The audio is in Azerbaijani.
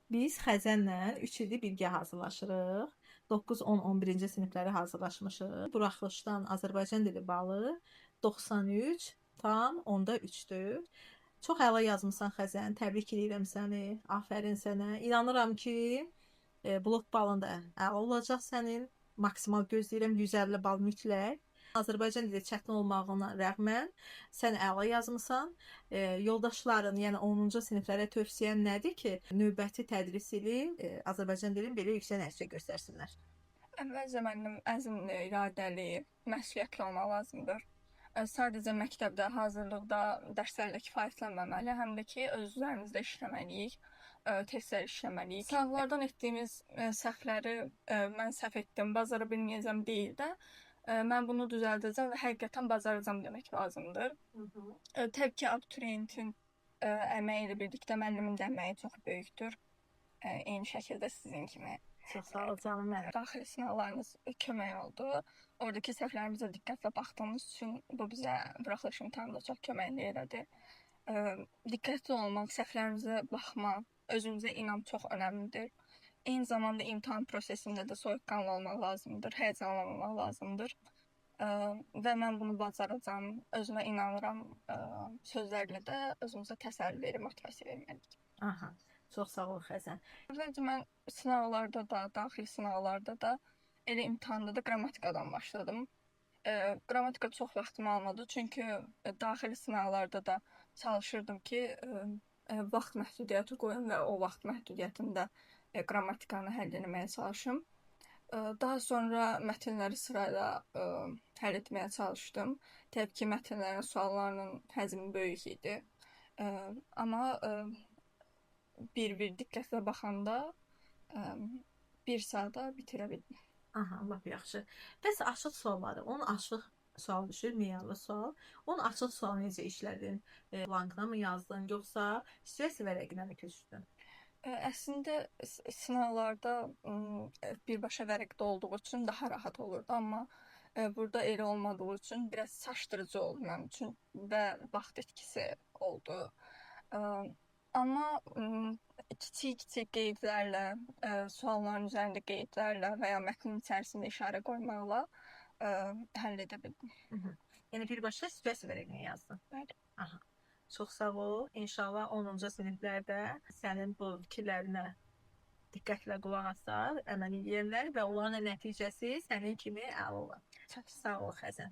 Biz Xəzənlə 3 ildir birgə hazırlaşırıq. 9, 10, 11-ci sinifləri hazırlaşmışıq. Buraxılışdan Azərbaycan dili balı 93,3-dür. Çox əla yazmısan Xəzən. Təbrik edirəm səni. Afərin sənə. İnanıram ki, blok balın da əla olacaq sənin. Maksimal gözləyirəm 150 bal mütləq. Azərbaycan dili çətin olmağına rəğmən sən əla yazmısan. Yoldaşların, yəni 10-cu siniflərə tövsiyən nədir ki, növbəti tədris ili Azərbaycan dilini belə yüksək nəticə göstərsinlər? Əvvəlcə müəllim əzmli, iradəli, məsuliyyətli olmaq lazımdır. Sadəcə məktəbdə, hazırlıqda dərslərlə kifayətlənməməli, həm də ki, öz üzərimizdə işləməliyik, testlər işləməliyik. Sınaqlardan etdiyimiz səhvləri mən səhv etdim, bacara bilməyəcəm deyil də, mən bunu düzəldəcəm və həqiqətən bacaracam demək lazımdır. Təbii ki, abituriyentin əməyi ilə birlikdə müəllimin də əməyi çox böyükdür. Eyni şəkildə sizin kimi. Çox sağ ol canım mənim. Daxili sınaqlarınız kömək oldu. Oradakı səhvlərimizə diqqətlə baxdığımız üçün bu bizə buraxılış imtahanında çox köməklik elədi. Diqqətli olmaq, səhvlərimizə baxmaq, özümüzə inam çox önəmlidir. Eyni zamanda imtahan prosesində də soyuqqanlı olmaq lazımdır, həyəcanlanmamaq lazımdır. Və mən bunu bacaracam, özümə inanıram sözlərlə də özümüzə təsəlli verir, motivasiya verməliyik. Aha. Çox sağ ol Xəzən. Əvvəlcə mən sınaqlarda da, daxili sınaqlarda da, elə imtahanda da qrammatikadan başladım. Qrammatika çox vaxtımı almadı, çünki daxili sınaqlarda da çalışırdım ki, vaxt məhdudiyyəti qoyum və o vaxt məhdudiyyətində qrammatikanı həll etməyə çalışım. Daha sonra mətnləri sırayla həll etməyə çalışdım. Təbii ki, mətnlərin suallarının həcmi böyük idi. Amma bir diqqətlə baxanda bir saata bitirə bildim. Aha, lap yaxşı. Bəs açıq sualları, onun açıq sual düşür, meyarlı sual. Onun açıq sualı necə işlədin? Blankına mı yazdın, yoxsa stress vərəqinə mi köçdün? Əslində sınaqlarda birbaşa vərəqdə olduğu üçün daha rahat olurdu, amma burada elə olmadığı üçün biraz çaşdırıcı oldu mənim üçün və vaxt itkisi oldu. Amma kiçik qeydlərlə, sualların üzərində qeydlərlə və ya mətnin içərisində işarə qoymaqla həll edə bildim. Yəni birbaşa stress vərəqinə yazdın. Bəli. Aha. Çox sağ ol. İnşallah 10-cu siniflərdə sənin bu fikirlərinə diqqətlə qulaq asar, əməl edirlər və onların nəticəsi sənin kimi əla olar. Çox sağ ol Xəzən.